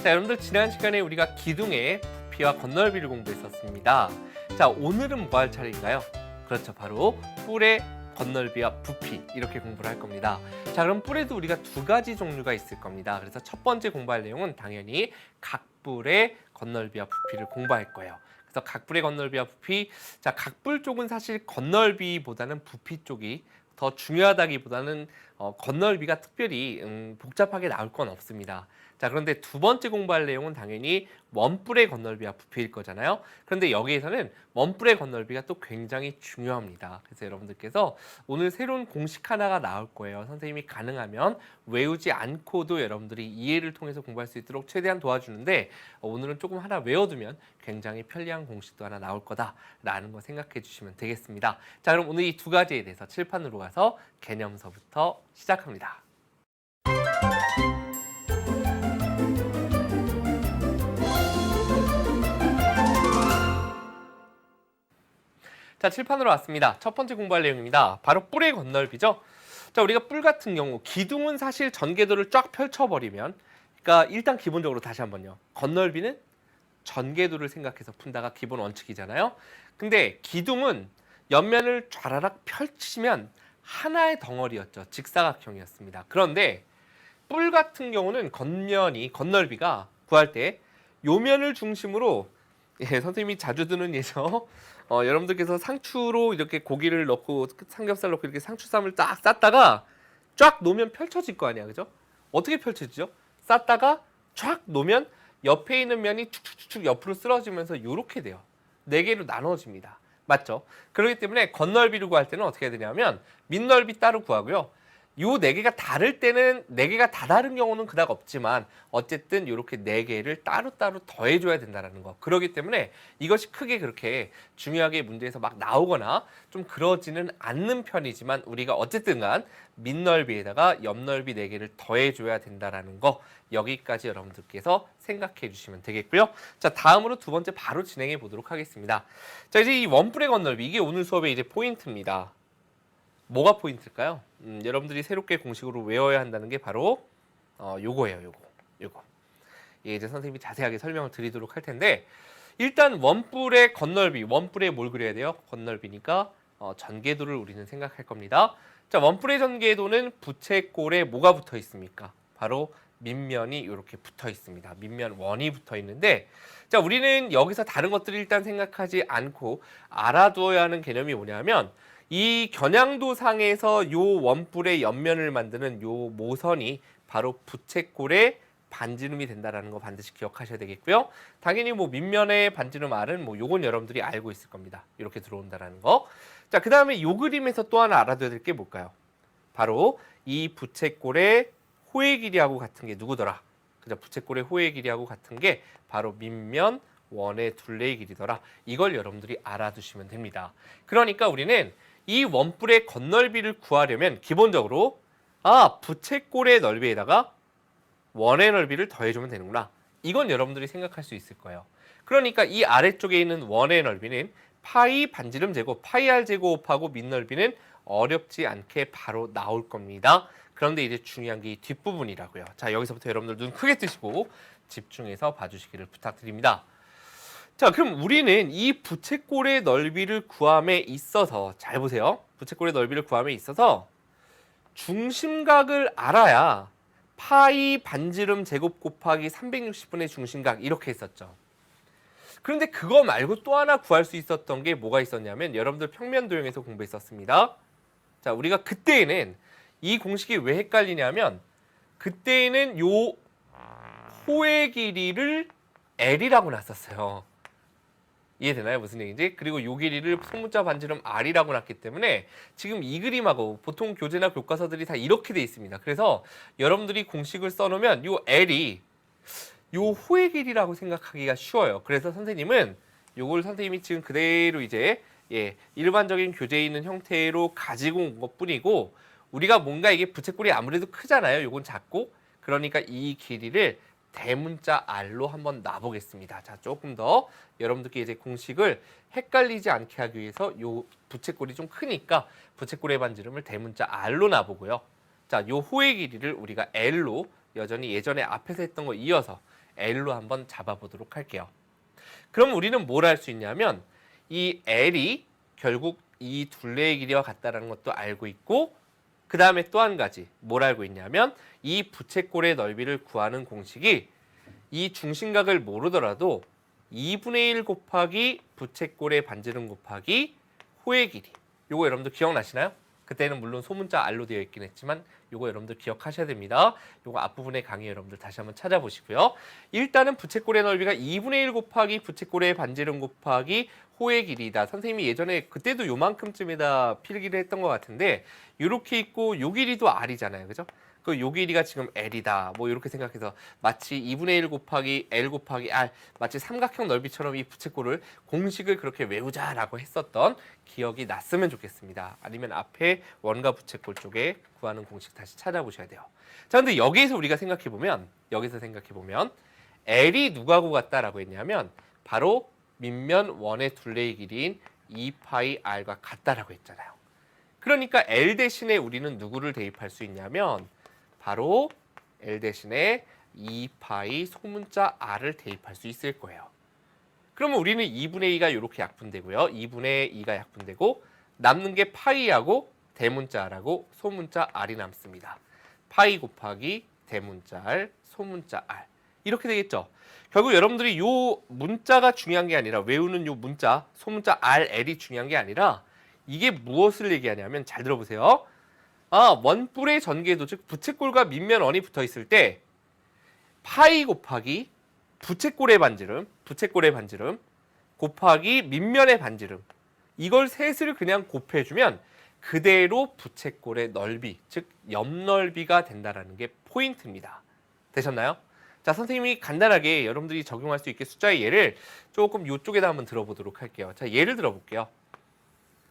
자, 여러분들 지난 시간에 우리가 기둥의 부피와 건널비를 공부했었습니다. 자, 오늘은 뭐 할 차례인가요? 그렇죠, 바로 뿔의 건널비와 부피 이렇게 공부를 할 겁니다. 자, 그럼 뿔에도 우리가 두 가지 종류가 있을 겁니다. 그래서 첫 번째 공부할 내용은 당연히 각뿔의 건널비와 부피를 공부할 거예요. 그래서 각뿔의 건널비와 부피, 자, 각뿔 쪽은 사실 건널비보다는 부피 쪽이 더 중요하다기보다는 건널비가 특별히 복잡하게 나올 건 없습니다. 자, 그런데 두 번째 공부할 내용은 당연히 원뿔의 건널비와 부피일 거잖아요. 그런데 여기에서는 원뿔의 건널비가 또 굉장히 중요합니다. 그래서 여러분들께서 오늘 새로운 공식 하나가 나올 거예요. 선생님이 가능하면 외우지 않고도 여러분들이 이해를 통해서 공부할 수 있도록 최대한 도와주는데 오늘은 조금 하나 외워두면 굉장히 편리한 공식도 하나 나올 거다라는 거 생각해 주시면 되겠습니다. 자, 그럼 오늘 이 두 가지에 대해서 칠판으로 가서 개념서부터 시작합니다. 자, 칠판으로 왔습니다. 첫 번째 공부할 내용입니다. 바로 뿔의 건널비죠. 자, 우리가 뿔 같은 경우 기둥은 사실 전개도를 쫙 펼쳐버리면, 그러니까 일단 기본적으로 다시 한번요. 건널비는 전개도를 생각해서 푼다가 기본 원칙이잖아요. 근데 기둥은 옆면을 좌라락 펼치면 하나의 덩어리였죠. 직사각형이었습니다. 그런데 뿔 같은 경우는 건널비가 구할 때 요면을 중심으로, 선생님이 자주 드는 예죠. 여러분들께서 상추로 이렇게 고기를 넣고 삼겹살 넣고 이렇게 상추쌈을 딱 쌌다가 쫙 놓으면 펼쳐질 거 아니야, 그죠? 어떻게 펼쳐지죠? 쌌다가 쫙 놓으면 옆에 있는 면이 축축축축 옆으로 쓰러지면서 이렇게 돼요. 네 개로 나눠집니다. 맞죠? 그렇기 때문에 건널비를 구할 때는 어떻게 해야 되냐면 밑넓이 따로 구하고요. 요 네 개가 다를 때는 네 개가 다 다른 경우는 그닥 없지만 어쨌든 이렇게 네 개를 따로따로 더해줘야 된다는 거. 그렇기 때문에 이것이 크게 그렇게 중요하게 문제에서 막 나오거나 좀 그러지는 않는 편이지만 우리가 어쨌든간 밑넓이에다가 옆넓이 네 개를 더해줘야 된다는 거. 여기까지 여러분들께서 생각해 주시면 되겠고요. 자, 다음으로 두 번째 바로 진행해 보도록 하겠습니다. 자, 이제 이 원뿔의 건널비, 이게 오늘 수업의 이제 포인트입니다. 뭐가 포인트일까요? 여러분들이 새롭게 공식으로 외워야 한다는 게 바로 요거예요. 요거. 예, 이제 선생님이 자세하게 설명을 드리도록 할 텐데, 일단 원뿔의 건널비, 원뿔에 뭘 그려야 돼요? 건널비니까 전개도를 우리는 생각할 겁니다. 자, 원뿔의 전개도는 부채꼴에 뭐가 붙어 있습니까? 바로 밑면이 이렇게 붙어 있습니다. 밑면 원이 붙어 있는데, 자, 우리는 여기서 다른 것들을 일단 생각하지 않고 알아두어야 하는 개념이 뭐냐면, 이 겨냥도상에서 요 원뿔의 옆면을 만드는 요 모선이 바로 부채꼴의 반지름이 된다라는 거 반드시 기억하셔야 되겠고요. 당연히 뭐 밑면의 반지름 R은 뭐 요건 여러분들이 알고 있을 겁니다. 이렇게 들어온다라는 거. 자, 그 다음에 요 그림에서 또 하나 알아둬야 될 게 뭘까요? 바로 이 부채꼴의 호의 길이하고 같은 게 누구더라? 그죠? 부채꼴의 호의 길이하고 같은 게 바로 밑면 원의 둘레의 길이더라. 이걸 여러분들이 알아두시면 됩니다. 그러니까 우리는 이 원뿔의 건널비를 구하려면 기본적으로 부채꼴의 넓이에다가 원의 넓이를 더해주면 되는구나. 이건 여러분들이 생각할 수 있을 거예요. 그러니까 이 아래쪽에 있는 원의 넓이는 파이 반지름 제곱, 파이 r 제곱하고 밑넓이는 어렵지 않게 바로 나올 겁니다. 그런데 이제 중요한 게 이 뒷부분이라고요. 자, 여기서부터 여러분들 눈 크게 뜨시고 집중해서 봐주시기를 부탁드립니다. 자, 그럼 우리는 이 부채꼴의 넓이를 구함에 있어서, 잘 보세요. 부채꼴의 넓이를 구함에 있어서 중심각을 알아야 파이 반지름 제곱 곱하기 360분의 중심각 이렇게 했었죠. 그런데 그거 말고 또 하나 구할 수 있었던 게 뭐가 있었냐면, 여러분들 평면 도형에서 공부했었습니다. 자, 우리가 그때에는 이 공식이 왜 헷갈리냐면, 그때에는 요 호의 길이를 L이라고 놨었어요. 이해되나요? 무슨 얘기인지? 그리고 요 길이를 소문자 반지름 R이라고 놨기 때문에 지금 이 그림하고 보통 교재나 교과서들이 다 이렇게 돼 있습니다. 그래서 여러분들이 공식을 써놓으면 요 L이 요 호의 길이라고 생각하기가 쉬워요. 그래서 선생님은 요걸 선생님이 지금 그대로 이제 일반적인 교재에 있는 형태로 가지고 온 것뿐이고, 우리가 뭔가 이게 부채꼴이 아무래도 크잖아요. 요건 작고. 그러니까 이 길이를 대문자 R로 한번 놔보겠습니다. 자, 조금 더 여러분들께 이제 공식을 헷갈리지 않게 하기 위해서 요 부채꼴이 좀 크니까 부채꼴의 반지름을 대문자 R로 놔보고요. 자, 요 호의 길이를 우리가 L로 여전히 예전에 앞에서 했던 거 이어서 L로 한번 잡아보도록 할게요. 그럼 우리는 뭘 할 수 있냐면 이 L이 결국 이 둘레의 길이와 같다는 것도 알고 있고 그 다음에 또 한 가지 뭘 알고 있냐면 이 부채꼴의 넓이를 구하는 공식이 이 중심각을 모르더라도 2분의 1 곱하기 부채꼴의 반지름 곱하기 호의 길이. 요거 여러분들 기억나시나요? 그때는 물론 소문자 R로 되어 있긴 했지만 요거 여러분들 기억하셔야 됩니다. 요거 앞부분의 강의 여러분들 다시 한번 찾아보시고요. 일단은 부채꼴의 넓이가 2분의 1 곱하기 부채꼴의 반지름 곱하기 호의 길이다. 선생님이 예전에 그때도 요만큼쯤에다 필기를 했던 것 같은데 이렇게 있고 요 길이도 R이잖아요. 그죠? 그 요 길이가 지금 L이다. 뭐 이렇게 생각해서 마치 2분의 1 곱하기 L 곱하기 R 마치 삼각형 넓이처럼 이 부채꼴을 공식을 그렇게 외우자라고 했었던 기억이 났으면 좋겠습니다. 아니면 앞에 원과 부채꼴 쪽에 구하는 공식 다시 찾아보셔야 돼요. 자, 근데 여기서 우리가 생각해보면 L이 누구하고 같다라고 했냐면 바로 밑면 원의 둘레의 길이인 2파이 R과 같다라고 했잖아요. 그러니까 L 대신에 우리는 누구를 대입할 수 있냐면 바로 L 대신에 2파이 소문자 R을 대입할 수 있을 거예요. 그러면 우리는 2분의 2가 이렇게 약분되고요. 2분의 2가 약분되고 남는 게 파이하고 대문자 R하고 소문자 R이 남습니다. 파이 곱하기 대문자 R, 소문자 R. 이렇게 되겠죠. 결국 여러분들이 요 문자가 중요한 게 아니라 외우는 요 문자, 소문자 R, L이 중요한 게 아니라 이게 무엇을 얘기하냐면 잘 들어보세요. 원뿔의 전개도 즉 부채꼴과 밑면 원이 붙어 있을 때 파이 곱하기 부채꼴의 반지름 곱하기 밑면의 반지름 이걸 셋을 그냥 곱해주면 그대로 부채꼴의 넓이 즉 옆넓이가 된다는 게 포인트입니다. 되셨나요? 자, 선생님이 간단하게 여러분들이 적용할 수 있게 숫자의 예를 조금 이쪽에다 한번 들어보도록 할게요. 자, 예를 들어볼게요.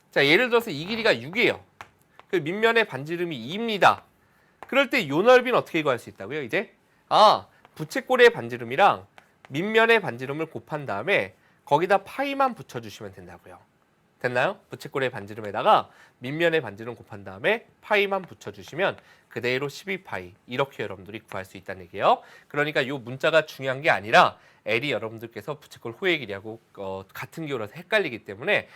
자, 예를 들어서 이 길이가 6이에요. 그 밑면의 반지름이 2입니다. 그럴 때 요 넓이는 어떻게 구할 수 있다고요? 이제 부채꼴의 반지름이랑 밑면의 반지름을 곱한 다음에 거기다 파이만 붙여주시면 된다고요. 됐나요? 부채꼴의 반지름에다가 밑면의 반지름 곱한 다음에 파이만 붙여주시면 그대로 12파이 이렇게 여러분들이 구할 수 있다는 얘기예요. 그러니까 이 문자가 중요한 게 아니라 L이 여러분들께서 부채꼴 호의 길이하고 같은 기호라서 헷갈리기 때문에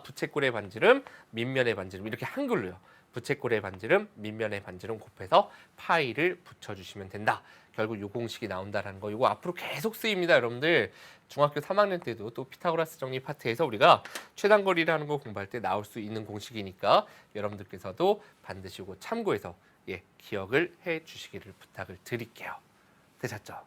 부채꼴의 반지름, 밑면의 반지름 이렇게 한글로요. 부채꼴의 반지름, 밑면의 반지름 곱해서 파이를 붙여주시면 된다. 결국 요 공식이 나온다는 거. 이거 앞으로 계속 쓰입니다, 여러분들. 중학교 3학년 때도 또 피타고라스 정리 파트에서 우리가 최단거리라는 거 공부할 때 나올 수 있는 공식이니까 여러분들께서도 반드시 이거 참고해서 기억을 해주시기를 부탁을 드릴게요. 되셨죠?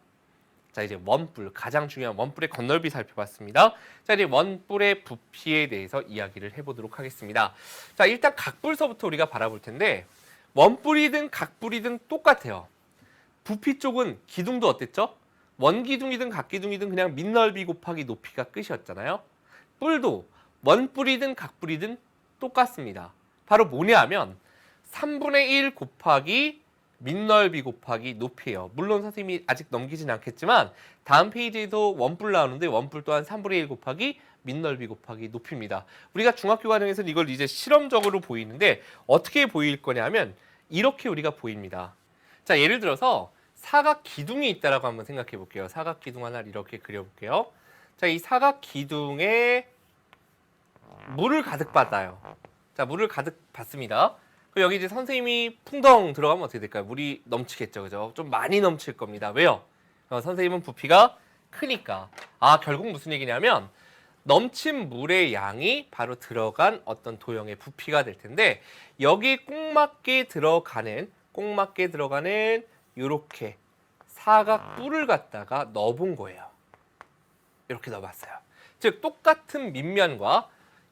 자, 이제 원뿔, 가장 중요한 원뿔의 건널비 살펴봤습니다. 자, 이제 원뿔의 부피에 대해서 이야기를 해보도록 하겠습니다. 자, 일단 각뿔서부터 우리가 바라볼 텐데 원뿔이든 각뿔이든 똑같아요. 부피 쪽은 기둥도 어땠죠? 원기둥이든 각기둥이든 그냥 밑넓이 곱하기 높이가 끝이었잖아요. 뿔도 원뿔이든 각뿔이든 똑같습니다. 바로 뭐냐 하면 3분의 1 곱하기 밑넓이 곱하기 높이에요. 물론 선생님이 아직 넘기진 않겠지만 다음 페이지에도 원뿔 나오는데 원뿔 또한 3분의 1 곱하기 밑넓이 곱하기 높이입니다. 우리가 중학교 과정에서는 이걸 이제 실험적으로 보이는데 어떻게 보일 거냐면 이렇게 우리가 보입니다. 자, 예를 들어서 사각 기둥이 있다라고 한번 생각해 볼게요. 사각 기둥 하나를 이렇게 그려볼게요. 자, 이 사각 기둥에 물을 가득 받아요. 자, 물을 가득 받습니다. 여기 이제 선생님이 풍덩 들어가면 어떻게 될까요? 물이 넘치겠죠, 그죠? 좀 많이 넘칠 겁니다. 왜요? 선생님은 부피가 크니까. 결국 무슨 얘기냐면 넘친 물의 양이 바로 들어간 어떤 도형의 부피가 될 텐데 여기 꼭 맞게 들어가는 이렇게 사각 뿔을 갖다가 넣어본 거예요. 이렇게 넣어봤어요. 즉 똑같은 밑면과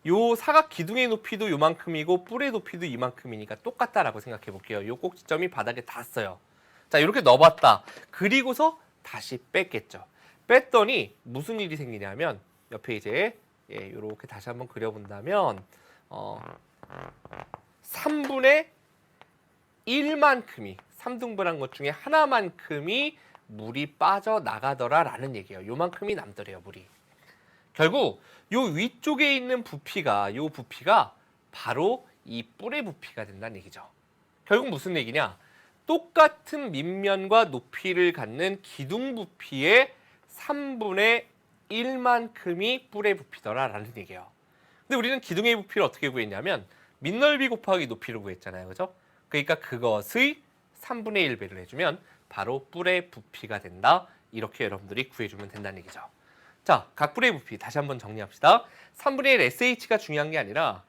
요 사각 기둥의 높이도 요만큼이고 뿔의 높이도 이만큼이니까 똑같다라고 생각해 볼게요. 요 꼭지점이 바닥에 닿았어요. 자, 이렇게 넣어봤다. 그리고서 다시 뺐겠죠. 뺐더니 무슨 일이 생기냐면 옆에 이제 이렇게 다시 한번 그려본다면 3분의 1만큼이 3등분한 것 중에 하나만큼이 물이 빠져나가더라라는 얘기예요. 요만큼이 남더래요, 물이. 결국 요 위쪽에 있는 부피가 바로 이 뿔의 부피가 된다는 얘기죠. 결국 무슨 얘기냐? 똑같은 밑면과 높이를 갖는 기둥 부피의 3분의 1만큼이 뿔의 부피더라라는 얘기예요. 근데 우리는 기둥의 부피를 어떻게 구했냐면 밑넓이 곱하기 높이를 구했잖아요. 그죠? 그러니까 그것의 3분의 1배를 해주면 바로 뿔의 부피가 된다. 이렇게 여러분들이 구해주면 된다는 얘기죠. 자, 각 뿔의 부피 다시 한번 정리합시다. 3분의 1 SH가 중요한 게 아니라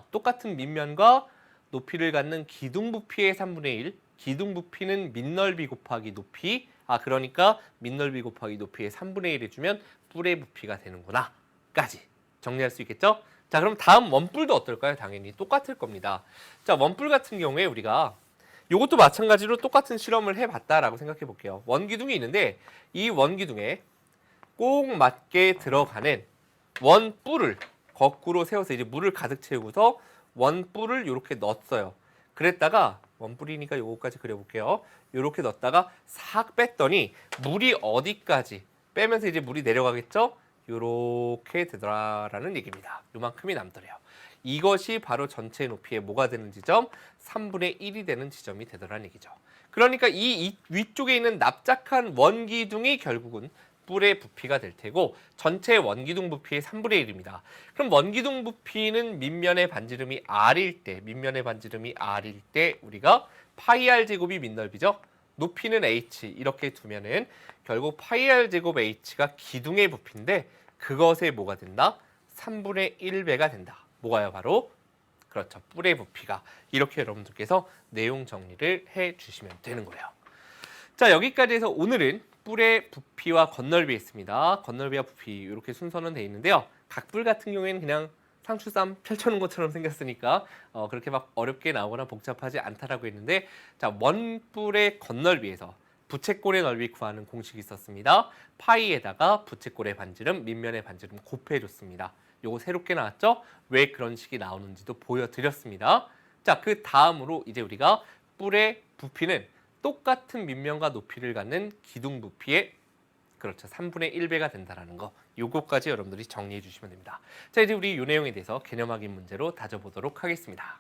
똑같은 밑면과 높이를 갖는 기둥 부피의 3분의 1, 기둥 부피는 밑넓이 곱하기 높이, 그러니까 밑넓이 곱하기 높이의 3분의 1 해주면 뿔의 부피가 되는구나 까지 정리할 수 있겠죠? 자, 그럼 다음 원뿔도 어떨까요? 당연히 똑같을 겁니다. 자, 원뿔 같은 경우에 우리가 이것도 마찬가지로 똑같은 실험을 해봤다라고 생각해 볼게요. 원기둥이 있는데 이 원기둥에 꼭 맞게 들어가는 원뿔을 거꾸로 세워서 이제 물을 가득 채우고서 원뿔을 이렇게 넣었어요. 그랬다가 원뿔이니까 요거까지 그려볼게요. 이렇게 넣었다가 싹 뺐더니 물이 어디까지 빼면서 이제 물이 내려가겠죠? 이렇게 되더라라는 얘기입니다. 요만큼이 남더래요. 이것이 바로 전체 높이의 뭐가 되는 지점? 3분의 1이 되는 지점이 되더라는 얘기죠. 그러니까 이 위쪽에 있는 납작한 원기둥이 결국은 뿔의 부피가 될 테고 전체 원기둥 부피의 3분의 1입니다. 그럼 원기둥 부피는 밑면의 반지름이 R일 때 우리가 파이 R 제곱이 밑넓이죠. 높이는 H 이렇게 두면은 결국 파이 R 제곱 H가 기둥의 부피인데 그것의 뭐가 된다? 3분의 1배가 된다. 뭐가요? 바로 그렇죠. 뿔의 부피가. 이렇게 여러분들께서 내용 정리를 해주시면 되는 거예요. 자, 여기까지 해서 오늘은 뿔의 부피와 건널비 했습니다. 건널비와 부피 이렇게 순서는 돼 있는데요. 각 뿔 같은 경우에는 그냥 상추쌈 펼쳐놓은 것처럼 생겼으니까 그렇게 막 어렵게 나오거나 복잡하지 않다라고 했는데, 자, 원뿔의 건널비에서 부채꼴의 넓이 구하는 공식이 있었습니다. 파이에다가 부채꼴의 반지름, 밑면의 반지름 곱해줬습니다. 요거 새롭게 나왔죠? 왜 그런 식이 나오는지도 보여드렸습니다. 자, 그 다음으로 이제 우리가 뿔의 부피는 똑같은 밑면과 높이를 갖는 기둥 부피의 그렇죠. 3분의 1배가 된다라는 거. 요거까지 여러분들이 정리해 주시면 됩니다. 자, 이제 우리 이 내용에 대해서 개념 확인 문제로 다져보도록 하겠습니다.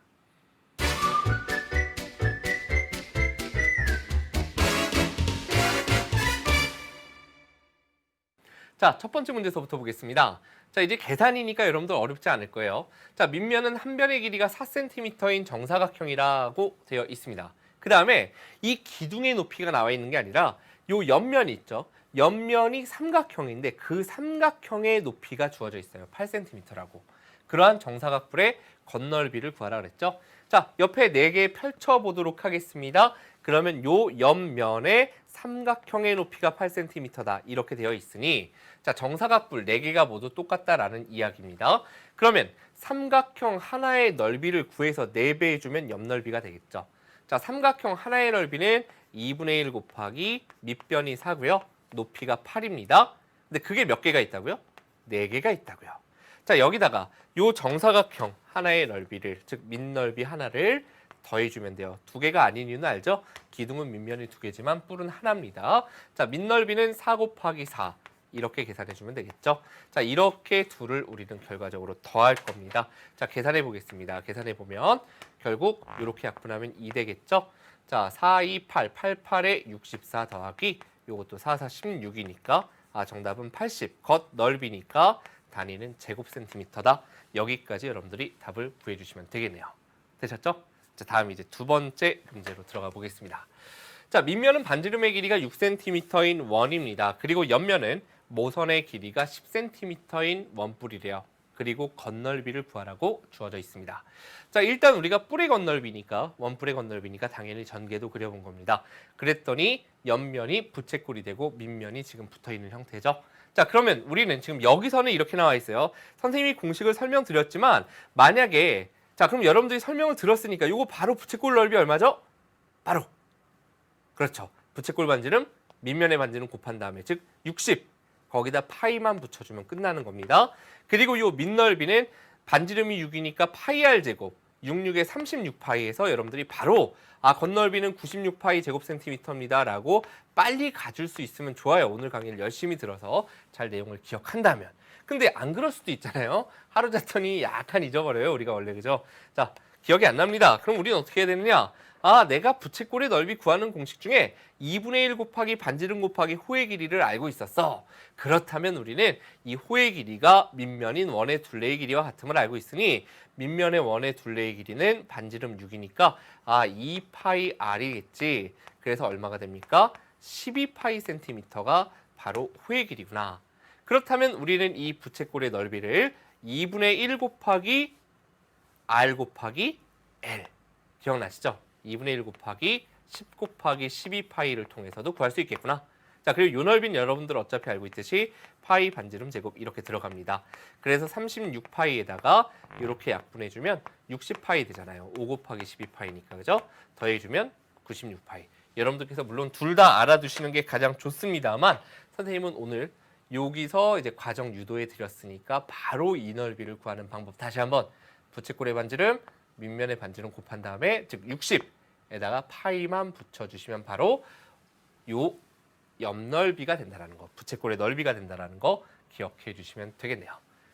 자, 첫 번째 문제서부터 보겠습니다. 자, 이제 계산이니까 여러분들 어렵지 않을 거예요. 자, 밑면은 한 변의 길이가 4cm인 정사각형이라고 되어 있습니다. 그 다음에 이 기둥의 높이가 나와 있는 게 아니라 요 옆면이 있죠. 옆면이 삼각형인데 그 삼각형의 높이가 주어져 있어요. 8cm라고. 그러한 정사각뿔의 건널비를 구하라 그랬죠. 자, 옆에 4개 펼쳐보도록 하겠습니다. 그러면 요 옆면의 삼각형의 높이가 8cm다. 이렇게 되어 있으니 자, 정사각뿔 4개가 모두 똑같다라는 이야기입니다. 그러면 삼각형 하나의 넓이를 구해서 4배 해주면 옆넓이가 되겠죠. 자, 삼각형 하나의 넓이는 2분의 1 곱하기 밑변이 4고요. 높이가 8입니다. 근데 그게 몇 개가 있다고요? 4개가 있다고요. 자, 여기다가 요 정사각형 하나의 넓이를, 즉 밑넓이 하나를 더해주면 돼요. 2개가 아닌 이유는 알죠? 기둥은 밑면이 2개지만 뿔은 하나입니다. 자, 밑넓이는 4 곱하기 4 이렇게 계산해주면 되겠죠. 자, 이렇게 둘을 우리는 결과적으로 더할 겁니다. 자, 계산해 보겠습니다. 계산해 보면 결국 이렇게 약분하면 2 되겠죠. 자, 4, 2, 8, 8, 8에 64 더하기 요것도 4, 4, 16이니까 정답은 80. 겉 넓이니까 단위는 제곱센티미터다. 여기까지 여러분들이 답을 구해주시면 되겠네요. 되셨죠? 자, 다음 이제 두 번째 문제로 들어가 보겠습니다. 자, 밑면은 반지름의 길이가 6cm인 원입니다. 그리고 옆면은 모선의 길이가 10cm인 원뿔이래요. 그리고 건널비를 구하라고 주어져 있습니다. 자, 일단 우리가 뿔의 건널비니까, 원뿔의 건널비니까 당연히 전개도 그려본 겁니다. 그랬더니 옆면이 부채꼴이 되고 밑면이 지금 붙어있는 형태죠. 자, 그러면 우리는 지금 여기서는 이렇게 나와 있어요. 선생님이 공식을 설명드렸지만 만약에 자, 그럼 여러분들이 설명을 들었으니까 이거 바로 부채꼴 넓이 얼마죠? 바로 그렇죠. 부채꼴 반지름, 밑면의 반지름 곱한 다음에 즉 60. 거기다 파이만 붙여주면 끝나는 겁니다. 그리고 이 밑넓이는 반지름이 6이니까 파이 R 제곱 66에 36파이에서 여러분들이 바로 건널비는 96파이 제곱센티미터입니다 라고 빨리 가줄 수 있으면 좋아요. 오늘 강의를 열심히 들어서 잘 내용을 기억한다면. 근데 안 그럴 수도 있잖아요. 하루 잤더니 약간 잊어버려요. 우리가 원래 그죠? 자, 기억이 안 납니다. 그럼 우리는 어떻게 해야 되느냐? 아, 내가 부채꼴의 넓이 구하는 공식 중에 2분의 1 곱하기 반지름 곱하기 호의 길이를 알고 있었어. 그렇다면 우리는 이 호의 길이가 밑면인 원의 둘레의 길이와 같음을 알고 있으니 밑면의 원의 둘레의 길이는 반지름 6이니까 2파이 r이겠지. 그래서 얼마가 됩니까? 12파이 센티미터가 바로 호의 길이구나. 그렇다면 우리는 이 부채꼴의 넓이를 2분의 1 곱하기 r 곱하기 l 기억나시죠? 2분의 1 곱하기 10 곱하기 12파이를 통해서도 구할 수 있겠구나. 자, 그리고 요 넓이는 여러분들 어차피 알고 있듯이 파이 반지름 제곱 이렇게 들어갑니다. 그래서 36파이에다가 이렇게 약분해주면 60파이 되잖아요. 5 곱하기 12파이니까 그죠? 더해주면 96파이. 여러분들께서 물론 둘 다 알아두시는 게 가장 좋습니다만 선생님은 오늘 여기서 이제 과정 유도해 드렸으니까 바로 이 넓이를 구하는 방법 다시 한번 부채꼴의 반지름, 밑면의 반지름 곱한 다음에 즉 60에다가 파이만 붙여주시면 바로 요 옆넓이가 된다는 거, 부채꼴의 넓이가 된다는 거 기억해 주시면 되겠네요.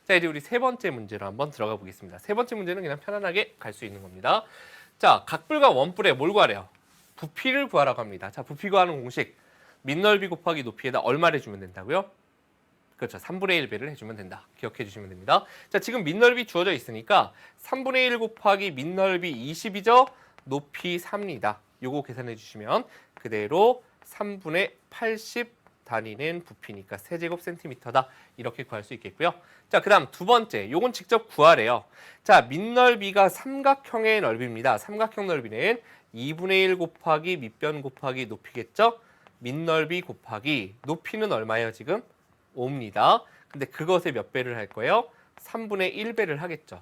자, 이제 우리 세 번째 문제로 한번 들어가 보겠습니다. 세 번째 문제는 그냥 편안하게 갈 수 있는 겁니다. 자, 각뿔과 원뿔에 뭘 구하래요? 부피를 구하라고 합니다. 자, 부피 구하는 공식 밑넓이 곱하기 높이에다 얼마를 해주면 된다고요? 그렇죠. 3분의 1배를 해주면 된다. 기억해 주시면 됩니다. 자, 지금 밑넓이 주어져 있으니까 3분의 1 곱하기 밑넓이 20이죠? 높이 3입니다. 요거 계산해 주시면 그대로 3분의 80 단위는 부피니까 세제곱 센티미터다. 이렇게 구할 수 있겠고요. 자, 그 다음 두 번째. 요건 직접 구하래요. 자, 밑넓이가 삼각형의 넓이입니다. 삼각형 넓이는 2분의 1 곱하기 밑변 곱하기 높이겠죠? 밑넓이 곱하기 높이는 얼마예요, 지금? 5입니다. 근데 그것에 몇 배를 할 거예요? 3분의 1배를 하겠죠.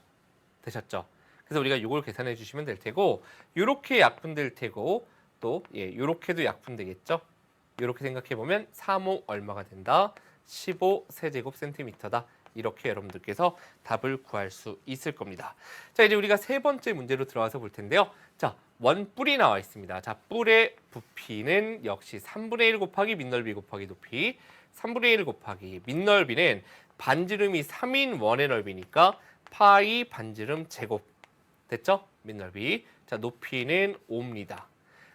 되셨죠? 그래서 우리가 이걸 계산해 주시면 될 테고 이렇게 약분될 테고 또 이렇게도 약분되겠죠? 이렇게 생각해 보면 3호 얼마가 된다? 15 세제곱 센티미터다. 이렇게 여러분들께서 답을 구할 수 있을 겁니다. 자, 이제 우리가 세 번째 문제로 들어와서 볼 텐데요. 자, 원뿔이 나와 있습니다. 자, 뿔의 부피는 역시 3분의 1 곱하기 밑넓이 곱하기 높이 3분의 1 곱하기 밑넓이는 반지름이 3인 원의 넓이니까 파이 반지름 제곱 됐죠? 밑넓이. 자, 높이는 5입니다.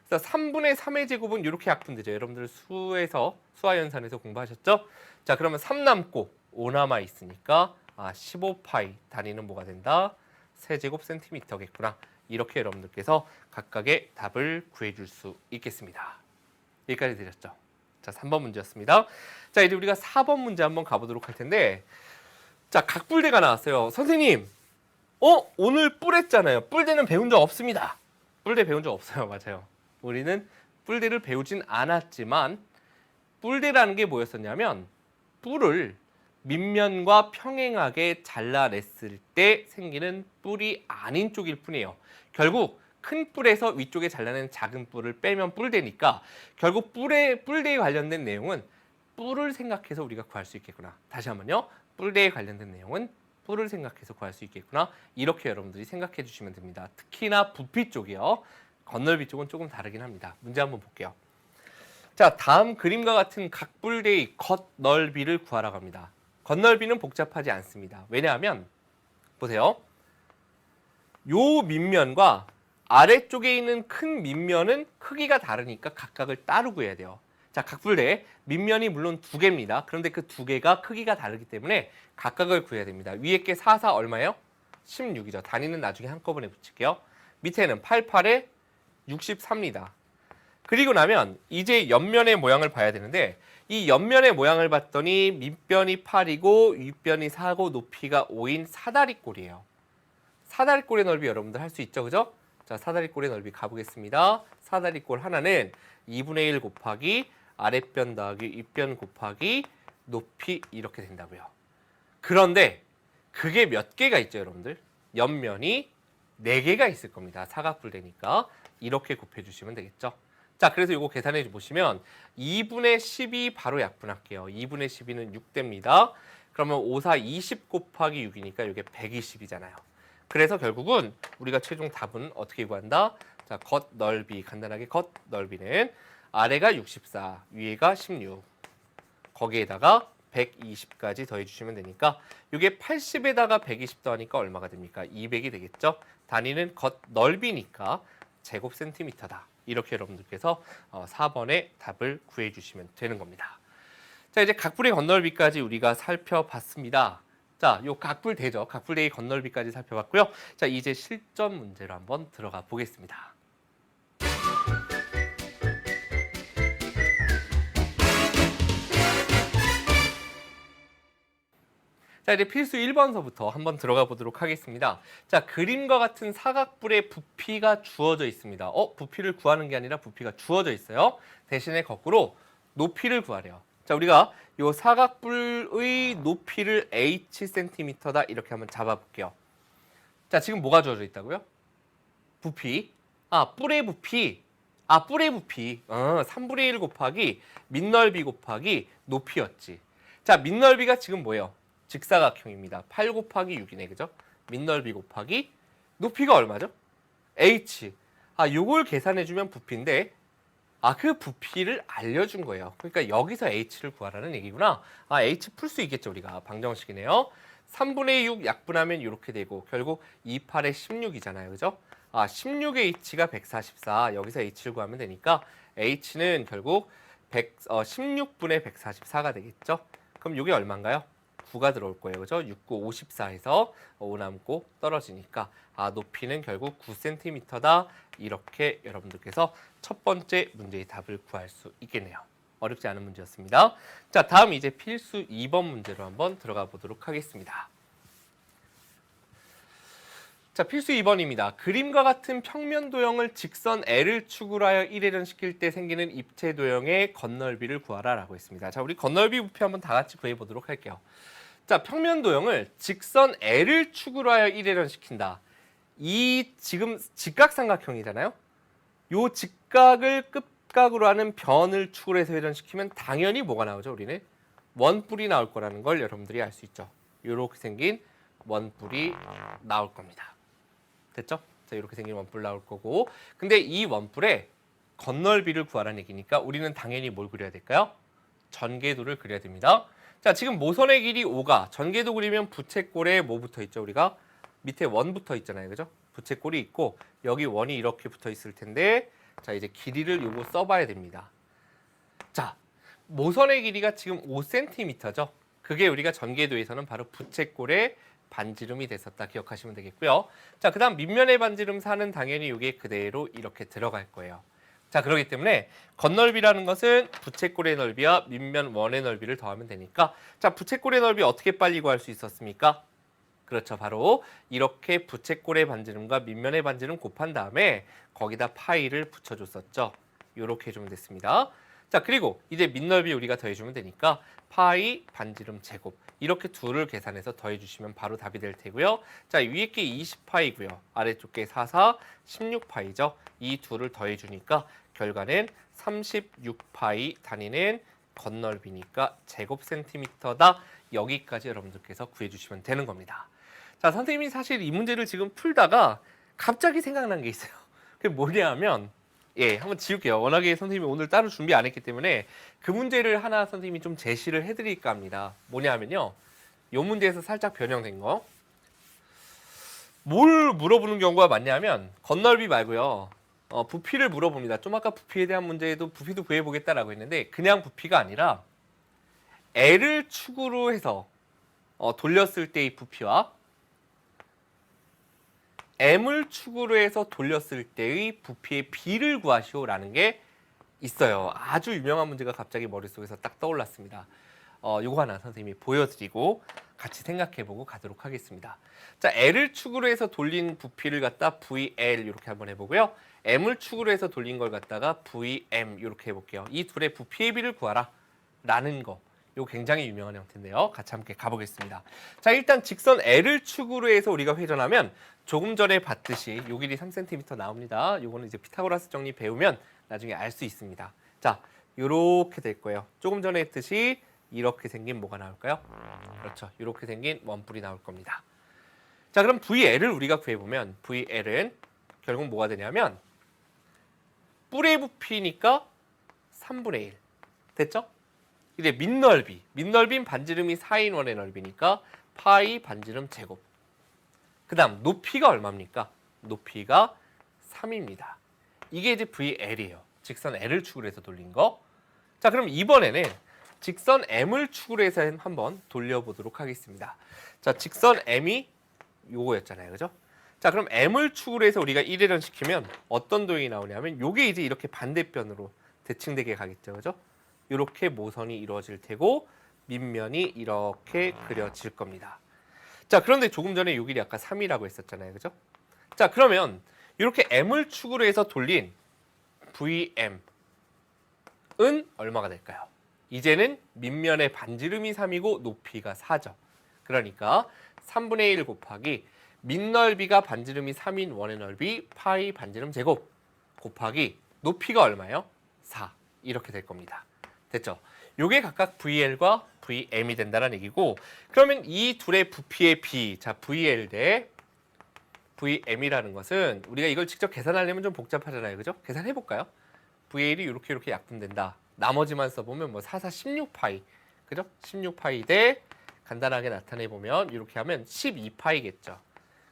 그래서 3분의 3의 제곱은 이렇게 약분되죠. 여러분들 수화연산에서 공부하셨죠? 자, 그러면 3 남고 5 남아 있으니까 15파이 단위는 뭐가 된다? 세제곱 센티미터겠구나. 이렇게 여러분들께서 각각의 답을 구해줄 수 있겠습니다. 여기까지 되셨죠? 자, 3번 문제였습니다. 자, 이제 우리가 4번 문제 한번 가보도록 할 텐데 자, 각뿔대가 나왔어요. 선생님, 오늘 뿔했잖아요. 뿔대는 배운 적 없습니다. 뿔대 배운 적 없어요. 맞아요. 우리는 뿔대를 배우진 않았지만 뿔대라는 게 뭐였었냐면 뿔을 밑면과 평행하게 잘라냈을 때 생기는 뿔이 아닌 쪽일 뿐이에요. 결국 큰 뿔에서 위쪽에 잘라낸 작은 뿔을 빼면 뿔대니까 결국 뿔대에 관련된 내용은 뿔을 생각해서 우리가 구할 수 있겠구나. 다시 한번요. 뿔대에 관련된 내용은 뿔을 생각해서 구할 수 있겠구나. 이렇게 여러분들이 생각해 주시면 됩니다. 특히나 부피 쪽이요. 겉넓이 쪽은 조금 다르긴 합니다. 문제 한번 볼게요. 자, 다음 그림과 같은 각뿔대의 겉넓이를 구하라고 합니다. 겉넓이는 복잡하지 않습니다. 왜냐하면 보세요. 요 밑면과 아래쪽에 있는 큰 밑면은 크기가 다르니까 각각을 따로 구해야 돼요. 자, 각뿔대 밑면이 물론 2개입니다. 그런데 그 2개가 크기가 다르기 때문에 각각을 구해야 됩니다. 위에 게 4 얼마예요? 16이죠. 단위는 나중에 한꺼번에 붙일게요. 밑에는 88에 63입니다. 그리고 나면 이제 옆면의 모양을 봐야 되는데 이 옆면의 모양을 봤더니 밑변이 8이고 윗변이 4고 높이가 5인 사다리꼴이에요. 사다리꼴의 넓이 여러분들 할 수 있죠, 그죠? 자, 사다리꼴의 넓이 가보겠습니다. 사다리꼴 하나는 2분의 1 곱하기 아랫변 더하기 윗변 곱하기 높이 이렇게 된다고요. 그런데 그게 몇 개가 있죠, 여러분들? 옆면이 4개가 있을 겁니다. 사각뿔대니까 이렇게 곱해주시면 되겠죠. 자, 그래서 이거 계산해 보시면 2분의 10이 바로 약분할게요. 2분의 12는 6대입니다. 그러면 5, 4, 20 곱하기 6이니까 이게 120이잖아요. 그래서 결국은 우리가 최종 답은 어떻게 구한다? 자, 겉넓이, 간단하게 겉넓이는 아래가 64, 위에가 16. 거기에다가 120까지 더해주시면 되니까 이게 80에다가 120 더하니까 얼마가 됩니까? 200이 되겠죠? 단위는 겉 넓이니까 제곱 센티미터다. 이렇게 여러분들께서 4번의 답을 구해주시면 되는 겁니다. 자, 이제 각불의 건널비까지 우리가 살펴봤습니다. 자, 요 각불대죠. 각불대의 건널비까지 살펴봤고요. 자, 이제 실전 문제로 한번 들어가 보겠습니다. 자, 이제 필수 1번서부터 한번 들어가 보도록 하겠습니다. 자, 그림과 같은 사각불의 부피가 주어져 있습니다. 부피를 구하는 게 아니라 부피가 주어져 있어요. 대신에 거꾸로 높이를 구하래요. 자, 우리가 이 사각불의 높이를 hcm다 이렇게 한번 잡아볼게요. 자, 지금 뭐가 주어져 있다고요? 부피. 뿔의 부피. 뿔의 부피. 3분의 1 곱하기 밑넓이 곱하기 높이였지. 자, 밑넓이가 지금 뭐예요? 직사각형입니다. 8 곱하기 6이네, 그죠? 밑넓이 곱하기 높이가 얼마죠? h. 요걸 계산해주면 부피인데, 그 부피를 알려준 거예요. 그러니까 여기서 h를 구하라는 얘기구나. h 풀 수 있겠죠, 우리가. 방정식이네요. 3분의 6 약분하면 이렇게 되고, 결국 28에 16이잖아요, 그죠? 16의 h가 144. 여기서 h를 구하면 되니까, h는 결국 16분의 144가 되겠죠? 그럼 이게 얼마인가요? 9가 들어올 거예요. 그죠? 6, 9, 54에서 5 남고 떨어지니까 높이는 결국 9cm다. 이렇게 여러분들께서 첫 번째 문제의 답을 구할 수 있겠네요. 어렵지 않은 문제였습니다. 자, 다음 이제 필수 2번 문제로 한번 들어가 보도록 하겠습니다. 자, 필수 2번입니다. 그림과 같은 평면 도형을 직선 L을 축으로 하여 1회전 시킬 때 생기는 입체 도형의 건널비를 구하라 라고 했습니다. 자, 우리 건널비 부피 한번 다 같이 구해 보도록 할게요. 자, 평면 도형을 직선 L을 축으로 하여 1회전 시킨다. 이 지금 직각삼각형이잖아요. 요 직각을 끝각으로 하는 변을 축으로 해서 회전시키면 당연히 뭐가 나오죠? 우리는 원뿔이 나올 거라는 걸 여러분들이 알 수 있죠. 이렇게 생긴 원뿔이 나올 겁니다. 됐죠? 자, 이렇게 생긴 원뿔 나올 거고, 근데 이 원뿔의 건널비를 구하라는 얘기니까 우리는 당연히 뭘 그려야 될까요? 전개도를 그려야 됩니다. 자, 지금 모선의 길이 5가 전개도 그리면 부채꼴에 뭐 붙어 있죠? 우리가 밑에 원 붙어 있잖아요, 그죠? 부채꼴이 있고 여기 원이 이렇게 붙어 있을 텐데, 자, 이제 길이를 요거 써봐야 됩니다. 자, 모선의 길이가 지금 5cm죠. 그게 우리가 전개도에서는 바로 부채꼴의 반지름이 됐었다 기억하시면 되겠고요. 자, 그다음 밑면의 반지름 4는 당연히 이게 그대로 이렇게 들어갈 거예요. 자, 그렇기 때문에 건널비라는 것은 부채꼴의 넓이와 밑면 원의 넓이를 더하면 되니까, 자, 부채꼴의 넓이 어떻게 빨리 구할 수 있었습니까? 그렇죠. 바로 이렇게 부채꼴의 반지름과 밑면의 반지름 곱한 다음에 거기다 파이를 붙여줬었죠. 이렇게 해주면 됐습니다. 자, 그리고 이제 밑넓이 우리가 더해주면 되니까 파이 반지름 제곱, 이렇게 둘을 계산해서 더해주시면 바로 답이 될 테고요. 자, 위에 게 20파이고요. 아래쪽 게 44, 16파이죠. 이 둘을 더해주니까 결과는 36파이, 단위는 건널비니까 제곱 센티미터다. 여기까지 여러분들께서 구해주시면 되는 겁니다. 자, 선생님이 사실 이 문제를 지금 풀다가 갑자기 생각난 게 있어요. 그게 뭐냐 하면, 한번 지울게요. 워낙에 선생님이 오늘 따로 준비 안 했기 때문에 그 문제를 하나 선생님이 좀 제시를 해드릴까 합니다. 뭐냐 하면요, 이 문제에서 살짝 변형된 거. 뭘 물어보는 경우가 많냐면 건널비 말고요, 부피를 물어봅니다. 좀 아까 부피에 대한 문제에도 부피도 구해보겠다라고 했는데, 그냥 부피가 아니라 L을 축으로 해서 돌렸을 때의 부피와 M을 축으로 해서 돌렸을 때의 부피의 비를 구하시오라는 게 있어요. 아주 유명한 문제가 갑자기 머릿속에서 딱 떠올랐습니다. 요거 하나 선생님이 보여드리고 같이 생각해보고 가도록 하겠습니다. 자, L을 축으로 해서 돌린 부피를 갖다 VL 이렇게 한번 해보고요. M을 축으로 해서 돌린 걸 갖다가 VM 이렇게 해볼게요. 이 둘의 부피의 비를 구하라 라는 거. 이거 굉장히 유명한 형태인데요. 같이 함께 가보겠습니다. 자, 일단 직선 L을 축으로 해서 우리가 회전하면 조금 전에 봤듯이 요 길이 3cm 나옵니다. 요거는 이제 피타고라스 정리 배우면 나중에 알 수 있습니다. 자, 요렇게 될 거예요. 조금 전에 했듯이 이렇게 생긴 뭐가 나올까요? 그렇죠. 이렇게 생긴 원뿔이 나올 겁니다. 자, 그럼 VL을 우리가 구해보면 VL은 결국 뭐가 되냐면 뿔의 부피니까 3분의 1. 됐죠? 이제 민넓이는 반지름이 4인 원의 넓이니까 파이 반지름 제곱. 그 다음 높이가 얼마입니까? 높이가 3입니다. 이게 이제 VL이에요. 직선 L을 축으로 해서 돌린 거. 자, 그럼 이번에는 직선 M을 축으로 해서 한번 돌려보도록 하겠습니다. 자, 직선 M이 요거였잖아요. 그죠? 자, 그럼 M을 축으로 해서 우리가 1회전 시키면 어떤 도형이 나오냐면 요게 이제 이렇게 반대편으로 대칭되게 가겠죠. 그죠? 이렇게 모선이 이루어질 테고 밑면이 이렇게 그려질 겁니다. 자, 그런데 조금 전에 요 길이 아까 3이라고 했었잖아요. 그죠? 자, 그러면 이렇게 M을 축으로 해서 돌린 VM은 얼마가 될까요? 이제는 밑면의 반지름이 3이고 높이가 4죠. 그러니까 3분의 1 곱하기 밑넓이가 반지름이 3인 원의 넓이 파이 반지름 제곱 곱하기 높이가 얼마예요? 4. 이렇게 될 겁니다. 됐죠? 요게 각각 VL과 VM이 된다는 얘기고, 그러면 이 둘의 부피의 비, 자 VL 대 VM이라는 것은 우리가 이걸 직접 계산하려면 좀 복잡하잖아요. 그죠? 계산해 볼까요? VL이 이렇게 약분된다. 나머지만 써보면 뭐 4, 4, 16파이. 그죠? 16파이 대 간단하게 나타내 보면 이렇게 하면 12파이겠죠.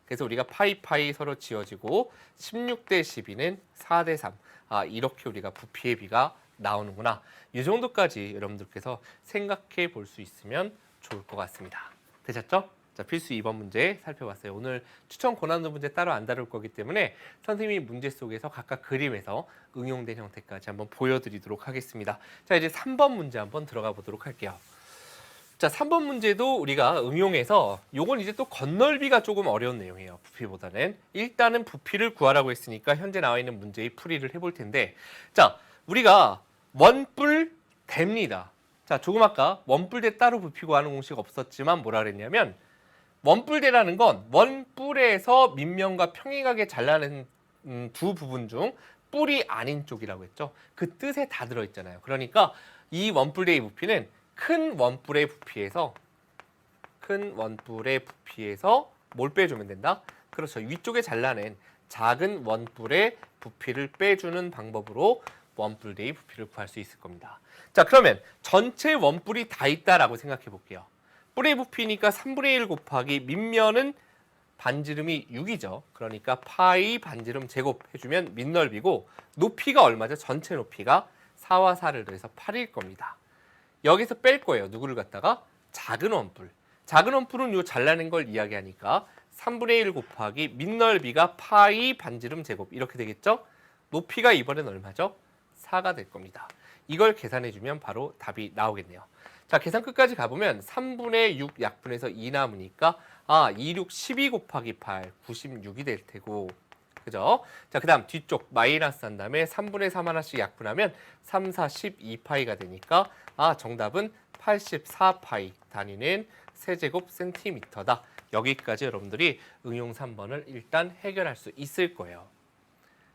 그래서 우리가 파이 서로 지워지고 16 대 12는 4 대 3. 아, 이렇게 우리가 부피의 비가 나오는구나. 이 정도까지 여러분들께서 생각해 볼 수 있으면 좋을 것 같습니다. 되셨죠? 자, 필수 2번 문제 살펴봤어요. 오늘 추천 고난도 문제 따로 안 다룰 거기 때문에 선생님이 문제 속에서 각각 그림에서 응용된 형태까지 한번 보여드리도록 하겠습니다. 자, 이제 3번 문제 한번 들어가 보도록 할게요. 자, 3번 문제도 우리가 응용해서 요건 이제 또 건널비가 조금 어려운 내용이에요. 부피보다는. 일단은 부피를 구하라고 했으니까 현재 나와 있는 문제의 풀이를 해볼 텐데, 자, 우리가 원뿔 대입니다. 자, 조금 아까 원뿔 대 따로 부피 구하는 공식 없었지만 뭐라 그랬냐면 원뿔대라는 건 원뿔에서 밑면과 평행하게 잘라낸 두 부분 중 뿔이 아닌 쪽이라고 했죠. 그 뜻에 다 들어있잖아요. 그러니까 이 원뿔대의 부피는 큰 원뿔의 부피에서 뭘 빼주면 된다? 그렇죠. 위쪽에 잘라낸 작은 원뿔의 부피를 빼주는 방법으로 원뿔대의 부피를 구할 수 있을 겁니다. 자, 그러면 전체 원뿔이 다 있다라고 생각해 볼게요. 뿔의 부피니까 3분의 1 곱하기 밑면은 반지름이 6이죠. 그러니까 파이 반지름 제곱 해주면 밑넓이고 높이가 얼마죠? 전체 높이가 4와 4를 더해서 8일 겁니다. 여기서 뺄 거예요. 누구를 갖다가? 작은 원뿔. 작은 원뿔은 요 잘라낸 걸 이야기하니까 3분의 1 곱하기 밑넓이가 파이 반지름 제곱 이렇게 되겠죠? 높이가 이번엔 얼마죠? 4가 될 겁니다. 이걸 계산해주면 바로 답이 나오겠네요. 자, 계산 끝까지 가보면 3분의 6 약분해서 2 남으니까 2, 6, 12 곱하기 8, 96이 될 테고, 그죠? 자, 그 다음 뒤쪽 마이너스 한 다음에 3분의 3 하나씩 약분하면 3, 4, 12파이가 되니까 정답은 84파이 단위는 세제곱 센티미터다. 여기까지 여러분들이 응용 3번을 일단 해결할 수 있을 거예요.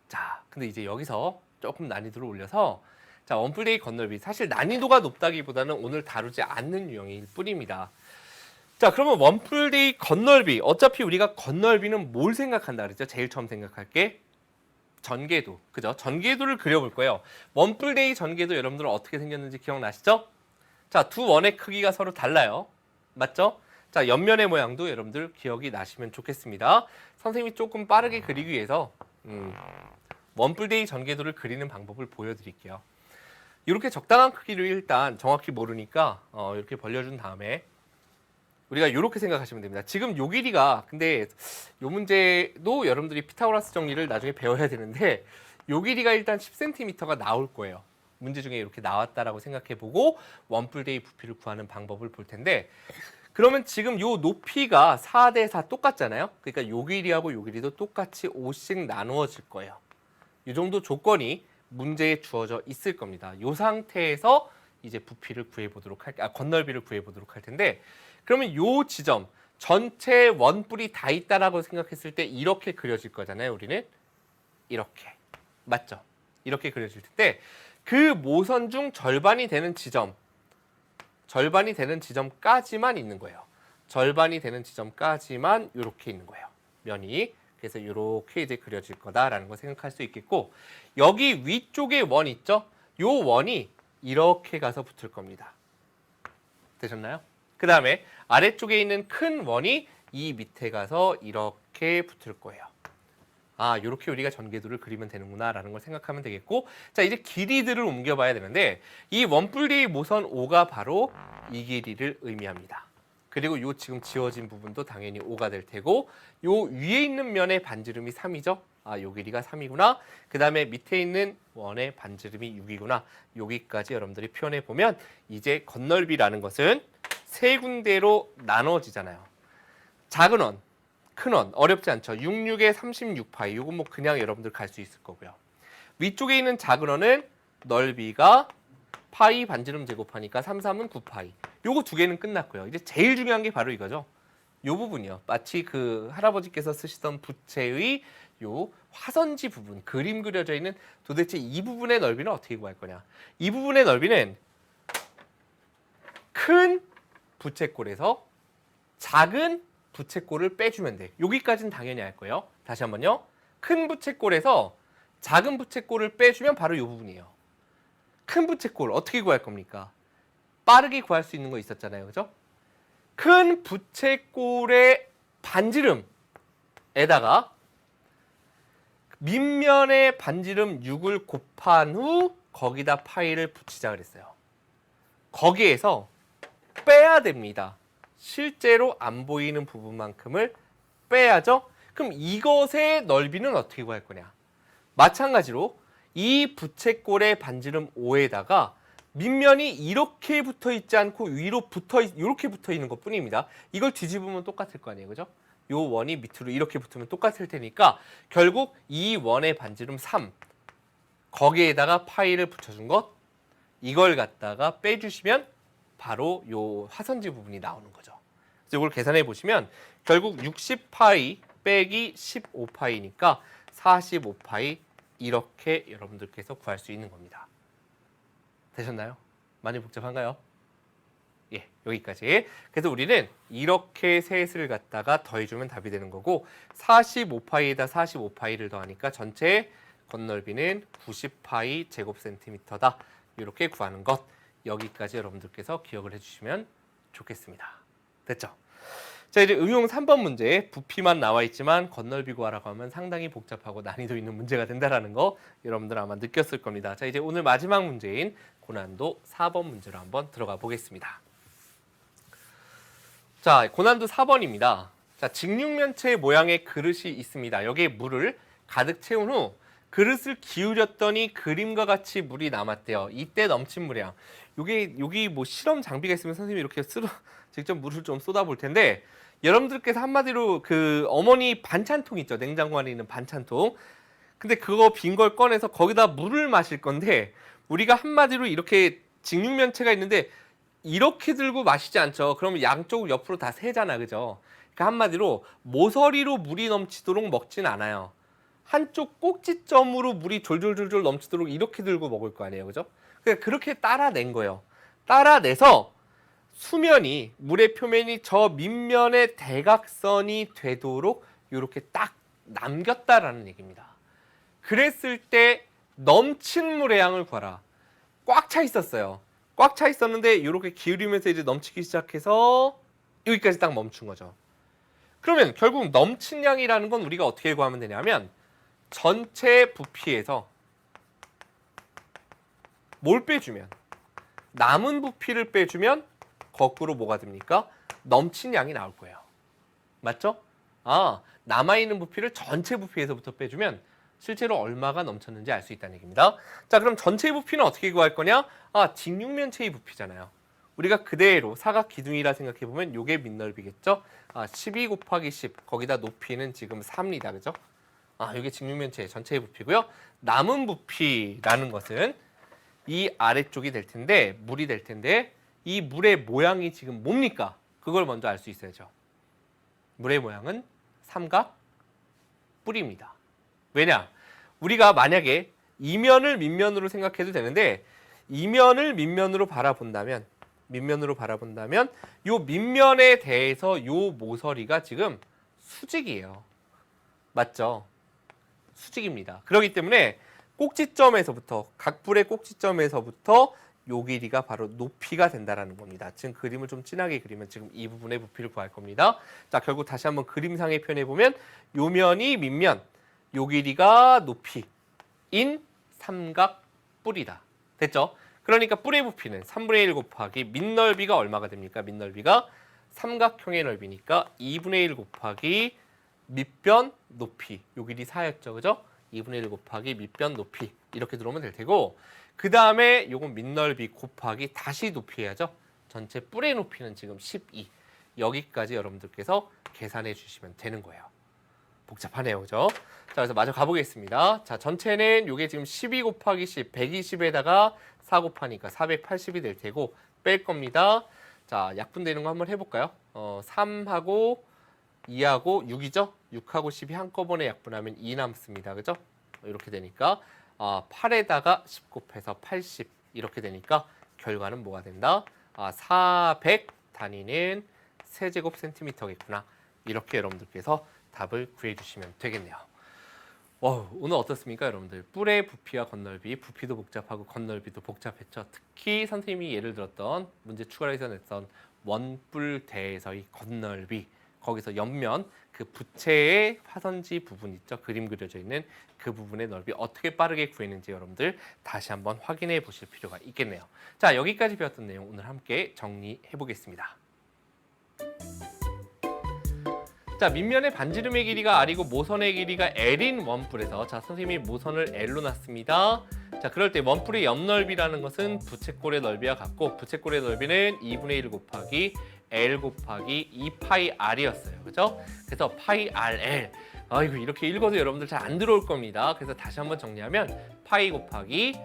자, 근데 이제 여기서 조금 난이도를 올려서 자, 원뿔대의 건널비. 사실 난이도가 높다기보다는 오늘 다루지 않는 유형일 뿐입니다. 자, 그러면 원뿔대의 건널비. 어차피 우리가 건널비는 뭘 생각한다 그랬죠? 제일 처음 생각할 게 전개도. 그죠? 전개도를 그려볼 거예요. 원뿔대의 전개도 여러분들은 어떻게 생겼는지 기억나시죠? 자, 두 원의 크기가 서로 달라요. 맞죠? 자, 옆면의 모양도 여러분들 기억이 나시면 좋겠습니다. 선생님이 조금 빠르게 그리기 위해서 원뿔대의 전개도를 그리는 방법을 보여드릴게요. 이렇게 적당한 크기를 일단 정확히 모르니까 이렇게 벌려준 다음에 우리가 이렇게 생각하시면 됩니다. 지금 요 길이가 근데 요 문제도 여러분들이 피타고라스 정리를 나중에 배워야 되는데 요 길이가 일단 10cm가 나올 거예요. 문제 중에 이렇게 나왔다라고 생각해보고 원뿔대의 부피를 구하는 방법을 볼 텐데, 그러면 지금 요 높이가 4 대 4 똑같잖아요. 그러니까 요 길이하고 요 길이도 똑같이 5씩 나누어질 거예요. 이 정도 조건이 문제에 주어져 있을 겁니다. 이 상태에서 이제 부피를 구해보도록 건널비를 구해보도록 할 텐데, 그러면 이 지점 전체 원뿔이 다 있다라고 생각했을 때 이렇게 그려질 거잖아요. 우리는 이렇게 맞죠? 이렇게 그려질 텐데 그 모선 중 절반이 되는 지점까지만 있는 거예요. 절반이 되는 지점까지만 이렇게 있는 거예요. 면이. 그래서 이렇게 이제 그려질 거다라는 거 생각할 수 있겠고, 여기 위쪽에 원 있죠? 요 원이 이렇게 가서 붙을 겁니다. 되셨나요? 그 다음에 아래쪽에 있는 큰 원이 이 밑에 가서 이렇게 붙을 거예요. 아, 이렇게 우리가 전개도를 그리면 되는구나라는 걸 생각하면 되겠고, 자, 이제 길이들을 옮겨봐야 되는데 이 원뿔리 모선 5가 바로 이 길이를 의미합니다. 그리고 요 지금 지워진 부분도 당연히 5가 될 테고, 요 위에 있는 면의 반지름이 3이죠. 아, 요 길이가 3이구나. 그 다음에 밑에 있는 원의 반지름이 6이구나. 여기까지 여러분들이 표현해 보면 이제 건널비라는 것은 세 군데로 나눠지잖아요. 작은 원, 큰 원, 어렵지 않죠. 66에 36파이. 요건 뭐 그냥 여러분들 갈 수 있을 거고요. 위쪽에 있는 작은 원은 넓이가 파이 반지름 제곱하니까 33은 9파이. 요거 두 개는 끝났고요. 이제 제일 중요한 게 바로 이거죠. 요 부분이요. 마치 그 할아버지께서 쓰시던 부채의 요 화선지 부분, 그림 그려져 있는 도대체 이 부분의 넓이는 어떻게 구할 거냐. 이 부분의 넓이는 큰 부채꼴에서 작은 부채꼴을 빼주면 돼. 여기까지는 당연히 알 거예요. 다시 한번요. 큰 부채꼴에서 작은 부채꼴을 빼주면 바로 이 부분이에요. 큰 부채꼴 어떻게 구할 겁니까? 빠르게 구할 수 있는 거 있었잖아요. 그죠? 큰 부채꼴의 반지름에다가 밑면의 반지름 6을 곱한 후 거기다 파이를 붙이자 그랬어요. 거기에서 빼야 됩니다. 실제로 안 보이는 부분만큼을 빼야죠. 그럼 이것의 넓이는 어떻게 구할 거냐? 마찬가지로 이 부채꼴의 반지름 5에다가 밑면이 이렇게 붙어 있지 않고 위로 이렇게 붙어 있는 것 뿐입니다. 이걸 뒤집으면 똑같을 거 아니에요. 그죠? 요 원이 밑으로 이렇게 붙으면 똑같을 테니까 결국 이 원의 반지름 3 거기에다가 파이를 붙여준 것 이걸 갖다가 빼주시면 바로 요 화선지 부분이 나오는 거죠. 그래서 이걸 계산해 보시면 결국 60파이 빼기 15파이니까 45파이 이렇게 여러분들께서 구할 수 있는 겁니다. 되셨나요? 많이 복잡한가요? 예, 여기까지. 그래서 우리는 이렇게 셋을 갖다가 더해주면 답이 되는 거고 45파이에다 45파이를 더하니까 전체 건널비는 90파이 제곱센티미터다. 이렇게 구하는 것. 여기까지 여러분들께서 기억을 해주시면 좋겠습니다. 됐죠? 자, 이제 응용 3번 문제 부피만 나와 있지만 건널비 구하라고 하면 상당히 복잡하고 난이도 있는 문제가 된다는 거 여러분들 아마 느꼈을 겁니다. 자, 이제 오늘 마지막 문제인 고난도 4번 문제로 한번 들어가 보겠습니다. 자, 고난도 4번입니다. 자, 직육면체 모양의 그릇이 있습니다. 여기에 물을 가득 채운 후 그릇을 기울였더니 그림과 같이 물이 남았대요. 이때 넘친 물량. 여기 뭐 실험 장비가 있으면 선생님이 이렇게 직접 물을 좀 쏟아볼 텐데 여러분들께서 한마디로 그 어머니 반찬통 있죠. 냉장고 안에 있는 반찬통. 근데 그거 빈 걸 꺼내서 거기다 물을 마실 건데 우리가 한마디로 이렇게 직육면체가 있는데 이렇게 들고 마시지 않죠. 그러면 양쪽을 옆으로 다 세잖아. 그죠? 그러니까 한마디로 모서리로 물이 넘치도록 먹진 않아요. 한쪽 꼭지점으로 물이 졸졸졸졸 넘치도록 이렇게 들고 먹을 거 아니에요. 그죠? 그러니까 그렇게 따라낸 거예요. 따라내서 수면이 물의 표면이 저 밑면의 대각선이 되도록 이렇게 딱 남겼다라는 얘기입니다. 그랬을 때 넘친 물의 양을 구하라. 꽉 차 있었어요. 꽉 차 있었는데 이렇게 기울이면서 이제 넘치기 시작해서 여기까지 딱 멈춘 거죠. 그러면 결국 넘친 양이라는 건 우리가 어떻게 구하면 되냐면 전체 부피에서 뭘 빼주면 남은 부피를 빼주면 거꾸로 뭐가 됩니까? 넘친 양이 나올 거예요. 맞죠? 아, 남아있는 부피를 전체 부피에서부터 빼주면 실제로 얼마가 넘쳤는지 알 수 있다는 얘기입니다. 자, 그럼 전체 부피는 어떻게 구할 거냐? 아, 직육면체의 부피잖아요. 우리가 그대로 사각 기둥이라 생각해보면 이게 밑넓이겠죠? 아, 12 곱하기 10 거기다 높이는 지금 4입니다. 그죠? 아, 이게 직육면체 전체의 부피고요. 남은 부피라는 것은 이 아래쪽이 될 텐데 물이 될 텐데 이 물의 모양이 지금 뭡니까? 그걸 먼저 알 수 있어야죠. 물의 모양은 삼각 뿔입니다. 왜냐? 우리가 만약에 이면을 밑면으로 생각해도 되는데 이면을 밑면으로 바라본다면 요 밑면에 대해서 요 모서리가 지금 수직이에요. 맞죠? 수직입니다. 그렇기 때문에 꼭지점에서부터 각 뿔의 꼭지점에서부터 요 길이가 바로 높이가 된다라는 겁니다. 지금 그림을 좀 진하게 그리면 지금 이 부분의 부피를 구할 겁니다. 자, 결국 다시 한번 그림상에 표현해 보면 요 면이 밑면, 요 길이가 높이인 삼각 뿔이다. 됐죠? 그러니까 뿔의 부피는 3분의 1 곱하기 밑넓이가 얼마가 됩니까? 밑넓이가 삼각형의 넓이니까 2분의 1 곱하기 밑변 높이. 요 길이 4였죠. 그죠? 2분의 1 곱하기 밑변 높이. 이렇게 들어오면 될 테고, 그 다음에 요건 밑넓이 곱하기 다시 높이 해야죠. 전체 뿔의 높이는 지금 12. 여기까지 여러분들께서 계산해 주시면 되는 거예요. 복잡하네요. 그죠? 자, 그래서 마저 가보겠습니다. 자, 전체는 요게 지금 12 곱하기 10, 120에다가 4 곱하니까 480이 될 테고 뺄 겁니다. 자, 약분되는 거 한번 해볼까요? 3하고 2하고 6이죠? 6하고 10이 한꺼번에 약분하면 2 남습니다. 그죠? 이렇게 되니까 8에다가 10 곱해서 80 이렇게 되니까 결과는 뭐가 된다? 400 단위는 세제곱 센티미터겠구나. 이렇게 여러분들께서 답을 구해주시면 되겠네요. 오늘 어떻습니까, 여러분들? 뿔의 부피와 건널비, 부피도 복잡하고 건널비도 복잡했죠. 특히 선생님이 예를 들었던 문제 추가해서 냈던 원뿔대에서의 건널비, 거기서 옆면 그 부채의 화선지 부분 있죠, 그림 그려져 있는 그 부분의 넓이 어떻게 빠르게 구했는지 여러분들 다시 한번 확인해 보실 필요가 있겠네요. 자, 여기까지 배웠던 내용 오늘 함께 정리해 보겠습니다. 자, 밑면의 반지름의 길이가 R이고 모선의 길이가 L인 원뿔에서, 자, 선생님이 모선을 L로 놨습니다. 자, 그럴 때 원뿔의 옆넓이라는 것은 부채꼴의 넓이와 같고, 부채꼴의 넓이는 2분의 1 곱하기 L 곱하기 2파이 R이었어요. 그죠? 그래서 파이 RL. 아이고, 이렇게 읽어도 여러분들 잘 안 들어올 겁니다. 그래서 다시 한번 정리하면 파이 곱하기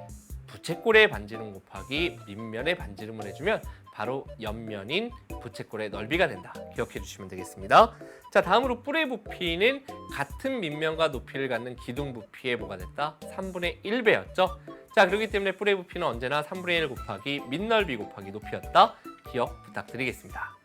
부채꼴의 반지름 곱하기 밑면의 반지름을 해주면 바로 옆면인 부채꼴의 넓이가 된다. 기억해 주시면 되겠습니다. 자, 다음으로 뿔의 부피는 같은 밑면과 높이를 갖는 기둥 부피의 뭐가 됐다? 3분의 1배였죠. 자, 그렇기 때문에 뿔의 부피는 언제나 3분의 1 곱하기 밑넓이 곱하기 높이였다. 기억 부탁드리겠습니다.